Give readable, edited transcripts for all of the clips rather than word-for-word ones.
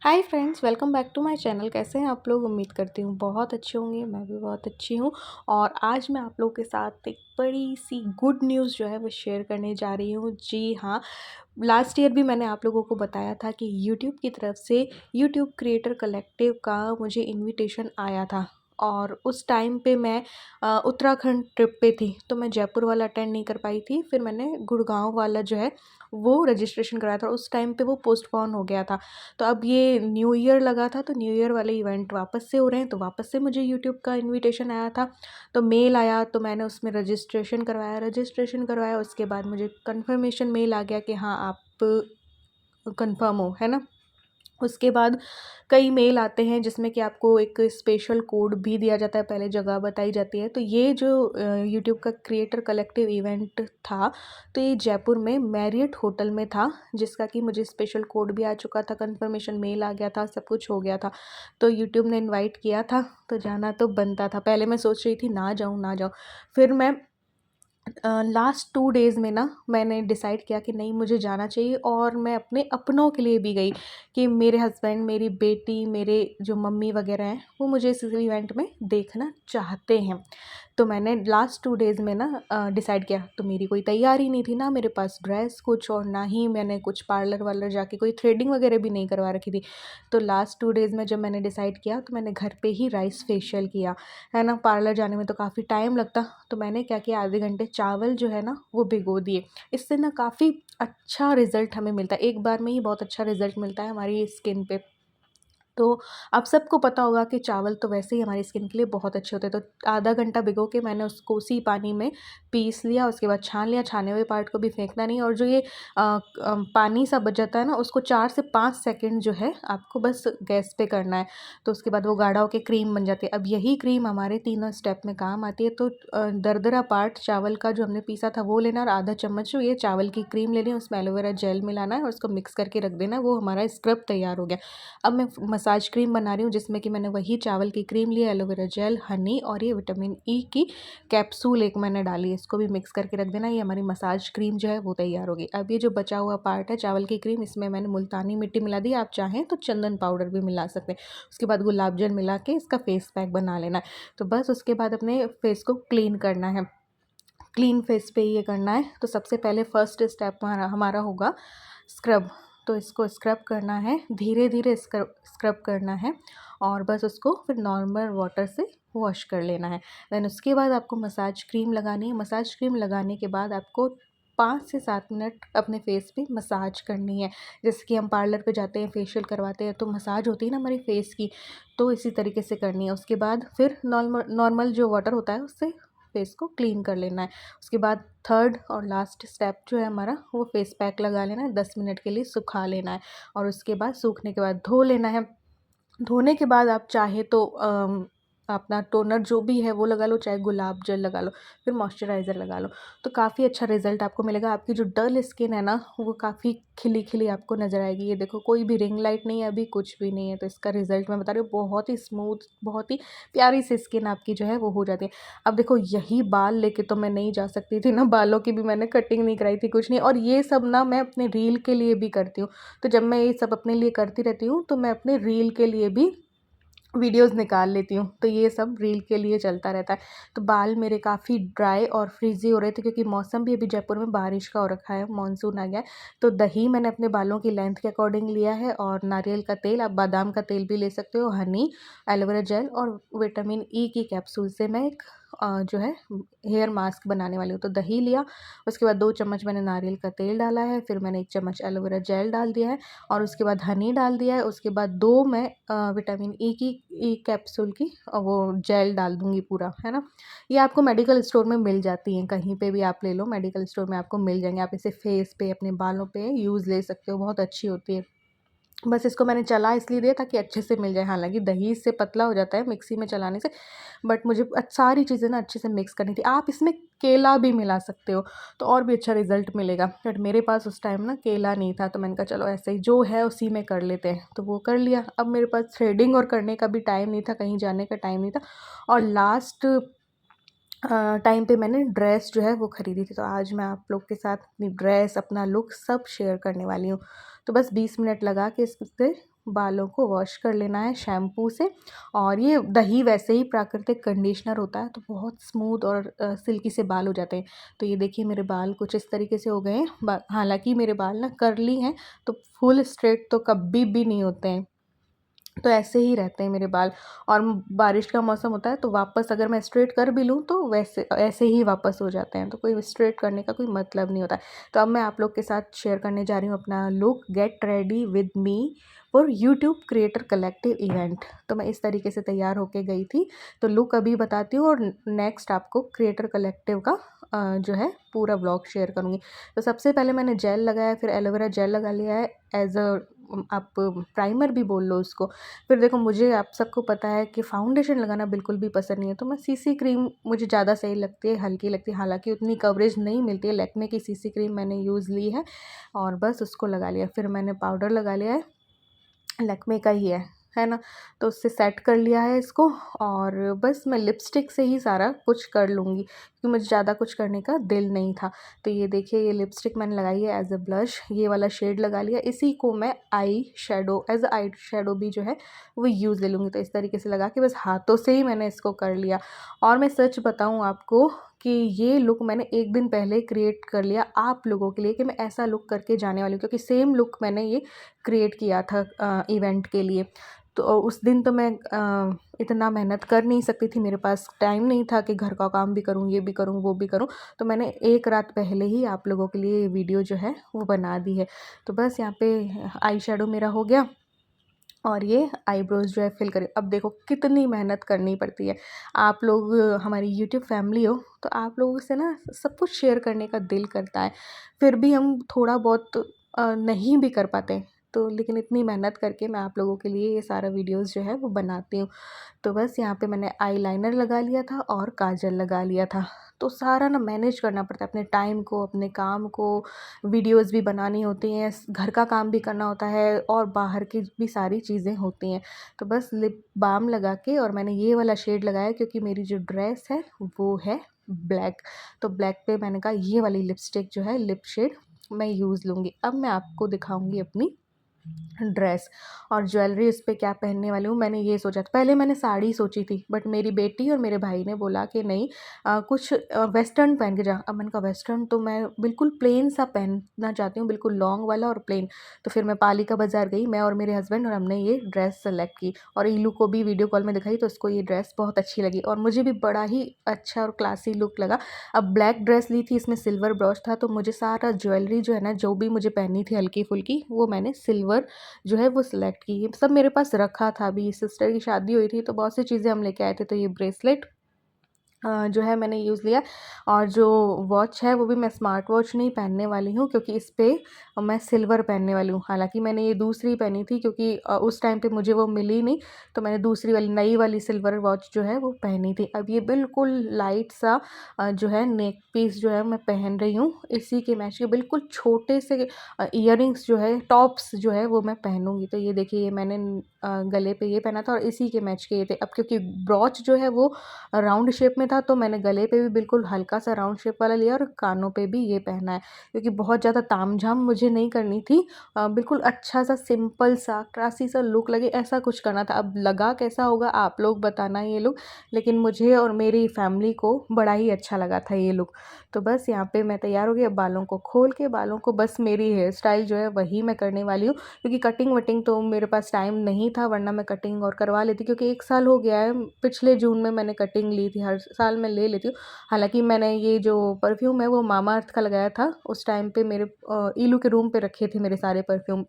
Hi friends, welcome back to my channel. कैसे हैं आप लोग? उम्मीद करती हूँ बहुत अच्छे होंगे। मैं भी बहुत अच्छी हूँ। और आज मैं आप लोगों के साथ एक बड़ी सी गुड न्यूज़ जो है वो शेयर करने जा रही हूँ। जी हाँ, लास्ट ईयर भी मैंने आप लोगों को बताया था कि यूट्यूब की तरफ से यूट्यूब क्रिएटर कलेक्टिव का मुझे इनविटेशन आया था। और उस टाइम पे मैं उत्तराखंड ट्रिप पे थी, तो मैं जयपुर वाला अटेंड नहीं कर पाई थी। फिर मैंने गुड़गांव वाला जो है वो रजिस्ट्रेशन कराया था। उस टाइम पे वो पोस्टपोन हो गया था। तो अब ये न्यू ईयर लगा था, तो न्यू ईयर वाले इवेंट वापस से हो रहे हैं, तो वापस से मुझे यूट्यूब का इनविटेशन आया था। तो मेल आया, तो मैंने उसमें रजिस्ट्रेशन करवाया। उसके बाद मुझे कंफर्मेशन मेल आ गया कि हाँ, आप कंफर्म हो, है ना। उसके बाद कई मेल आते हैं जिसमें कि आपको एक स्पेशल कोड भी दिया जाता है, पहले जगह बताई जाती है। तो ये जो यूट्यूब का क्रिएटर कलेक्टिव इवेंट था, तो ये जयपुर में मैरियट होटल में था, जिसका कि मुझे स्पेशल कोड भी आ चुका था, कंफर्मेशन मेल आ गया था, सब कुछ हो गया था। तो यूट्यूब ने इनवाइट किया था, तो जाना तो बनता था। पहले मैं सोच रही थी ना जाऊँ ना जाऊँ। फिर मैं लास्ट 2 डेज़ में ना मैंने डिसाइड किया कि नहीं, मुझे जाना चाहिए। और मैं अपने अपनों के लिए भी गई कि मेरे हस्बैंड, मेरी बेटी, मेरे जो मम्मी वगैरह हैं, वो मुझे इस इवेंट में देखना चाहते हैं। तो मैंने लास्ट 2 डेज़ में ना डिसाइड किया। तो मेरी कोई तैयारी नहीं थी, ना मेरे पास ड्रेस कुछ, और ना ही मैंने कुछ पार्लर वार्लर जाके कोई थ्रेडिंग वगैरह भी नहीं करवा रखी थी। तो लास्ट 2 डेज़ में जब मैंने डिसाइड किया, तो मैंने घर पे ही राइस फेशियल किया, है ना। पार्लर जाने में तो काफ़ी टाइम लगता। तो मैंने क्या किया, आधे घंटे चावल जो है ना वो भिगो दिए। इससे ना काफ़ी अच्छा रिज़ल्ट हमें मिलता है, एक बार में ही बहुत अच्छा रिज़ल्ट मिलता है हमारी स्किन पे। तो आप सबको पता होगा कि चावल तो वैसे ही हमारी स्किन के लिए बहुत अच्छे होते हैं। तो आधा घंटा भिगो के मैंने उसको उसी पानी में पीस लिया। उसके बाद छान लिया। छाने हुए पार्ट को भी फेंकना नहीं। और जो ये पानी सा बच जाता है ना, उसको 4 से 5 सेकंड जो है आपको बस गैस पे करना है। तो उसके बाद वो गाढ़ा होके क्रीम बन जाती है। अब यही क्रीम हमारे तीनों स्टेप में काम आती है। तो दरदरा पार्ट चावल का जो हमने पीसा था वो लेना, और आधा चम्मच जो ये चावल की क्रीम लेनी है, उसमें एलोवेरा जेल मिलाना है और उसको मिक्स करके रख देना है। वो हमारा स्क्रब तैयार हो गया। अब मैं मसाज क्रीम बना रही हूँ, जिसमें कि मैंने वही चावल की क्रीम ली, एलोवेरा जेल, हनी और ये विटामिन ई की कैप्सूल एक मैंने डाली है। इसको भी मिक्स करके रख देना। ये हमारी मसाज क्रीम जो है वो तैयार होगी। अब ये जो बचा हुआ पार्ट है चावल की क्रीम, इसमें मैंने मुल्तानी मिट्टी मिला दी। आप चाहें तो चंदन पाउडर भी मिला सकते हैं। उसके बाद गुलाब जल मिला के इसका फेस पैक बना लेना है। तो बस उसके बाद अपने फेस को क्लीन करना है। क्लीन फेस पे ये करना है। तो सबसे पहले फर्स्ट स्टेप हमारा हमारा होगा स्क्रब। तो इसको स्क्रब करना है, धीरे धीरे स्क्रब स्क्रब करना है। और बस उसको फिर नॉर्मल वाटर से वॉश कर लेना है। देन उसके बाद आपको मसाज क्रीम लगानी है। मसाज क्रीम लगाने के बाद आपको 5 से 7 मिनट अपने फेस पे मसाज करनी है। जैसे कि हम पार्लर पे जाते हैं, फेशियल करवाते हैं, तो मसाज होती है ना हमारी फेस की, तो इसी तरीके से करनी है। उसके बाद फिर नॉर्मल नॉर्मल जो वाटर होता है उससे फेस को क्लीन कर लेना है। उसके बाद थर्ड और लास्ट स्टेप जो है हमारा, वो फेस पैक लगा लेना है, 10 मिनट के लिए सुखा लेना है। और उसके बाद सूखने के बाद धो लेना है। धोने के बाद आप चाहे तो अपना टोनर जो भी है वो लगा लो, चाहे गुलाब जल लगा लो, फिर मॉइस्चराइज़र लगा लो। तो काफ़ी अच्छा रिज़ल्ट आपको मिलेगा। आपकी जो डल स्किन है ना, वो काफ़ी खिली खिली आपको नज़र आएगी। ये देखो, कोई भी रिंग लाइट नहीं है, अभी कुछ भी नहीं है। तो इसका रिज़ल्ट मैं बता रही हूँ, बहुत ही स्मूथ, बहुत ही प्यारी सी स्किन आपकी जो है वो हो जाती है। अब देखो, यही बाल लेके तो मैं नहीं जा सकती थी ना, बालों की भी मैंने कटिंग नहीं कराई थी, कुछ नहीं। और ये सब ना मैं अपने रील के लिए भी करती हूँ। तो जब मैं ये सब अपने लिए करती रहती हूँ, तो मैं अपने रील के लिए भी वीडियोस निकाल लेती हूँ। तो ये सब रील के लिए चलता रहता है। तो बाल मेरे काफ़ी ड्राई और फ्रीज़ी हो रहे थे, क्योंकि मौसम भी अभी जयपुर में बारिश का हो रखा है, मानसून आ गया है। तो दही मैंने अपने बालों की लेंथ के अकॉर्डिंग लिया है, और नारियल का तेल, आप बादाम का तेल भी ले सकते हो, हनी, एलोवेरा जेल और विटामिन ई की कैप्सूल से मैं एक जो है हेयर मास्क बनाने वाली हूँ। तो दही लिया, उसके बाद 2 चम्मच मैंने नारियल का तेल डाला है, फिर मैंने 1 चम्मच एलोवेरा जेल डाल दिया है, और उसके बाद हनी डाल दिया है। उसके बाद 2 मैं विटामिन ई की कैप्सूल की वो जेल डाल दूँगी पूरा, है ना। ये आपको मेडिकल स्टोर में मिल जाती हैं, कहीं पे भी आप ले लो, मेडिकल स्टोर में आपको मिल जाएँगे। आप इसे फेस पे, अपने बालों पे यूज़ ले सकते हो, बहुत अच्छी होती है। बस इसको मैंने चला इसलिए दिया ताकि अच्छे से मिल जाए। हालाँकि दही इससे पतला हो जाता है मिक्सी में चलाने से, बट मुझे सारी चीज़ें ना अच्छे से मिक्स करनी थी। आप इसमें केला भी मिला सकते हो, तो और भी अच्छा रिज़ल्ट मिलेगा। बट मेरे पास उस टाइम ना केला नहीं था, तो मैंने कहा चलो ऐसे ही जो है उसी में कर लेते हैं, तो वो कर लिया। अब मेरे पास थ्रेडिंग और करने का भी टाइम नहीं था, कहीं जाने का टाइम नहीं था। और लास्ट टाइम पे मैंने ड्रेस जो है वो ख़रीदी थी। तो आज मैं आप लोग के साथ अपनी ड्रेस, अपना लुक सब शेयर करने वाली हूँ। तो बस 20 मिनट लगा के इस पे बालों को वॉश कर लेना है शैम्पू से। और ये दही वैसे ही प्राकृतिक कंडीशनर होता है, तो बहुत स्मूथ और सिल्की से बाल हो जाते हैं। तो ये देखिए मेरे बाल कुछ इस तरीके से हो गए हैं। हालांकि मेरे बाल ना कर्ली हैं, तो फुल स्ट्रेट तो कभी भी नहीं होते हैं, तो ऐसे ही रहते हैं मेरे बाल। और बारिश का मौसम होता है तो वापस अगर मैं स्ट्रेट कर भी लूँ तो वैसे ऐसे ही वापस हो जाते हैं, तो कोई स्ट्रेट करने का कोई मतलब नहीं होता है। तो अब मैं आप लोग के साथ शेयर करने जा रही हूँ अपना look. Get ready with me for YouTube creator collective event. तो मैं इस तरीके से तैयार होके गई थी। तो लुक अभी बताती हूँ और नेक्स्ट आपको क्रिएटर कलेक्टिव का जो है पूरा व्लॉग शेयर करूँगी। तो सबसे पहले मैंने जेल लगाया, फिर एलोवेरा जेल लगा लिया है एज अ, आप प्राइमर भी बोल लो उसको। फिर देखो मुझे आप सबको पता है कि फाउंडेशन लगाना बिल्कुल भी पसंद नहीं है, तो मैं सीसी क्रीम मुझे ज़्यादा सही लगती है, हल्की लगती है। हालांकि उतनी कवरेज नहीं मिलती है, लैक्मे की सीसी क्रीम मैंने यूज़ ली है और बस उसको लगा लिया। फिर मैंने पाउडर लगा लिया है, लैक्मे का ही है ना। तो उससे सेट कर लिया है इसको। और बस मैं लिपस्टिक से ही सारा कुछ कर लूँगी क्योंकि मुझे ज़्यादा कुछ करने का दिल नहीं था। तो ये देखिए ये लिपस्टिक मैंने लगाई है एज अ ब्लश, ये वाला शेड लगा लिया। इसी को मैं eye shadow as a eye shadow भी जो है वो यूज़ ले लूँगी। तो इस तरीके से लगा के बस हाथों से ही मैंने इसको कर लिया। और मैं सच बताऊँ आपको कि ये लुक मैंने एक दिन पहले क्रिएट कर लिया आप लोगों के लिए कि मैं ऐसा लुक करके जाने वाली हूँ, क्योंकि सेम लुक मैंने ये क्रिएट किया था इवेंट के लिए। तो उस दिन तो मैं इतना मेहनत कर नहीं सकती थी, मेरे पास टाइम नहीं था कि घर का काम भी करूँ, ये भी करूँ, वो भी करूँ। तो मैंने एक रात पहले ही आप लोगों के लिए वीडियो जो है वो बना दी है। तो बस यहाँ पे आई शेडो मेरा हो गया और ये आईब्रोज जो है फिल करी। अब देखो कितनी मेहनत करनी पड़ती है। आप लोग हमारी यूट्यूब फैमिली हो तो आप लोगों से ना सब कुछ शेयर करने का दिल करता है, फिर भी हम थोड़ा बहुत नहीं भी कर पाते। तो लेकिन इतनी मेहनत करके मैं आप लोगों के लिए ये सारा वीडियोस जो है वो बनाती हूँ। तो बस यहाँ पे मैंने आईलाइनर लगा लिया था और काजल लगा लिया था। तो सारा ना मैनेज करना पड़ता है अपने टाइम को, अपने काम को। वीडियोस भी बनानी होती हैं, घर का काम भी करना होता है और बाहर की भी सारी चीज़ें होती हैं। तो बस लिप बाम लगा के और मैंने ये वाला शेड लगाया क्योंकि मेरी जो ड्रेस है वो है ब्लैक। तो ब्लैक पे मैंने कहा ये वाली लिपस्टिक जो है लिप शेड मैं यूज़ लूँगी। अब मैं आपको दिखाऊँगी अपनी ड्रेस और ज्वेलरी उस पे क्या पहनने वाली हूँ। मैंने ये सोचा था, पहले मैंने साड़ी सोची थी, बट मेरी बेटी और मेरे भाई ने बोला कि नहीं कुछ वेस्टर्न पहन के जा। अब मैंने कहा वेस्टर्न तो मैं बिल्कुल प्लेन सा पहनना चाहती हूँ, बिल्कुल लॉन्ग वाला और प्लेन। तो फिर मैं पालिका बाज़ार गई, मैं और मेरे हस्बैंड, और हमने ये ड्रेस सेलेक्ट की और ईलू को भी वीडियो कॉल में दिखाई तो उसको ये ड्रेस बहुत अच्छी लगी और मुझे भी बड़ा ही अच्छा और क्लासी लुक लगा। अब ब्लैक ड्रेस ली थी, इसमें सिल्वर ब्रॉच था, तो मुझे सारा ज्वेलरी जो है ना जो भी मुझे पहननी थी हल्की फुल्की वो मैंने सिल्वर जो है वो सिलेक्ट की। ये सब मेरे पास रखा था, अभी सिस्टर की शादी हुई थी तो बहुत सी चीज़ें हम लेके आए थे। तो ये ब्रेसलेट जो है मैंने यूज़ लिया। और जो वॉच है वो भी मैं स्मार्ट वॉच नहीं पहनने वाली हूँ क्योंकि इस पे मैं सिल्वर पहनने वाली हूँ। हालांकि मैंने ये दूसरी पहनी थी क्योंकि उस टाइम पे मुझे वो मिली नहीं, तो मैंने दूसरी वाली नई वाली सिल्वर वॉच जो है वो पहनी थी। अब ये बिल्कुल लाइट सा जो है नेक पीस जो है मैं पहन रही हूँ, इसी के मैच के बिल्कुल छोटे से इयररिंग्स जो है टॉप्स जो है वो मैं पहनूँगी। तो ये देखिए ये मैंने गले पे ये पहना था और इसी के मैच के ये थे। अब क्योंकि ब्रॉच जो है वो राउंड शेप में था तो मैंने गले पे भी बिल्कुल हल्का सा राउंड शेप वाला लिया और कानों पे भी ये पहना है क्योंकि बहुत ज़्यादा तामझाम मुझे नहीं करनी थी। बिल्कुल अच्छा सा सिंपल सा क्लासी सा लुक लगे ऐसा कुछ करना था। अब लगा कैसा होगा आप लोग बताना ये लुक, लेकिन मुझे और मेरी फैमिली को बड़ा ही अच्छा लगा था ये लुक। तो बस यहाँ पे मैं तैयार हो गई। अब बालों को खोल के बालों को बस मेरी हेयर स्टाइल जो है वही मैं करने वाली हूँ क्योंकि कटिंग वटिंग तो मेरे पास टाइम नहीं था, वरना मैं कटिंग और करवा लेती क्योंकि 1 साल हो गया है। पिछले जून में मैंने कटिंग ली थी, हर साल मैं ले लेती हूँ। हालांकि मैंने ये जो परफ्यूम है वो मामा अर्थ का लगाया था, उस टाइम पे मेरे ईलू के रूम पे रखे थे मेरे सारे परफ्यूम।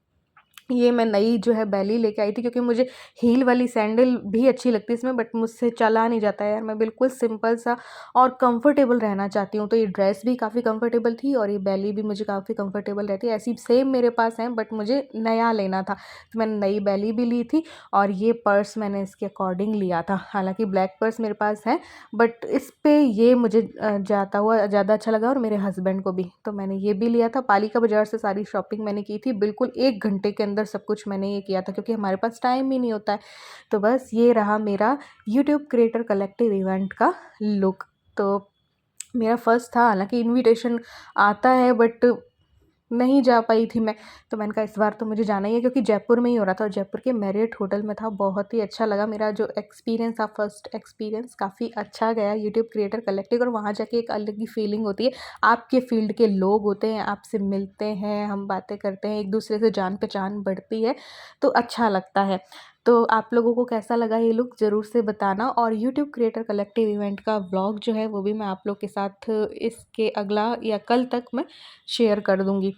ये मैं नई जो है बैली लेके आई थी क्योंकि मुझे हील वाली सैंडल भी अच्छी लगती है इसमें, बट मुझसे चला नहीं जाता है यार। मैं बिल्कुल सिंपल सा और कंफर्टेबल रहना चाहती हूँ। तो ये ड्रेस भी काफ़ी कंफर्टेबल थी और ये बैली भी मुझे काफ़ी कंफर्टेबल रहती है। ऐसी सेम मेरे पास है बट मुझे नया लेना था, तो मैंने नई बैली भी ली थी। और ये पर्स मैंने इसके अकॉर्डिंग लिया था, हालांकि ब्लैक पर्स मेरे पास है बट इस पे ये मुझे जाता हुआ ज़्यादा अच्छा लगा और मेरे हस्बैंड को भी, तो मैंने ये भी लिया था। पालिका बाज़ार से सारी शॉपिंग मैंने की थी, बिल्कुल 1 घंटे के अंदर सब कुछ मैंने ये किया था क्योंकि हमारे पास टाइम ही नहीं होता है। तो बस ये रहा मेरा यूट्यूब क्रिएटर कलेक्टिव इवेंट का लुक। तो मेरा फर्स्ट था, हालांकि इनविटेशन आता है बट नहीं जा पाई थी मैं, तो मैंने कहा इस बार तो मुझे जाना ही है, क्योंकि जयपुर में ही हो रहा था और जयपुर के मैरियट होटल में था। बहुत ही अच्छा लगा, मेरा जो एक्सपीरियंस था, फर्स्ट एक्सपीरियंस काफ़ी अच्छा गया यूट्यूब क्रिएटर कलेक्टिव। और वहाँ जाके एक अलग ही फीलिंग होती है, आपके फील्ड के लोग होते हैं, आपसे मिलते हैं, हम बातें करते हैं, एक दूसरे से जान पहचान बढ़ती है, तो अच्छा लगता है। तो आप लोगों को कैसा लगा ये लुक ज़रूर से बताना। और यूट्यूब क्रिएटर कलेक्टिव इवेंट का व्लॉग जो है वो भी मैं आप लोग के साथ इसके अगला या कल तक मैं शेयर कर दूँगी।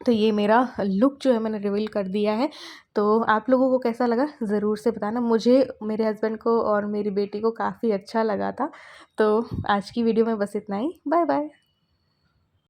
तो ये मेरा लुक जो है मैंने रिवील कर दिया है। तो आप लोगों को कैसा लगा ज़रूर से बताना। मुझे, मेरे हस्बैंड को और मेरी बेटी को काफ़ी अच्छा लगा था। तो आज की वीडियो में बस इतना ही। Bye bye.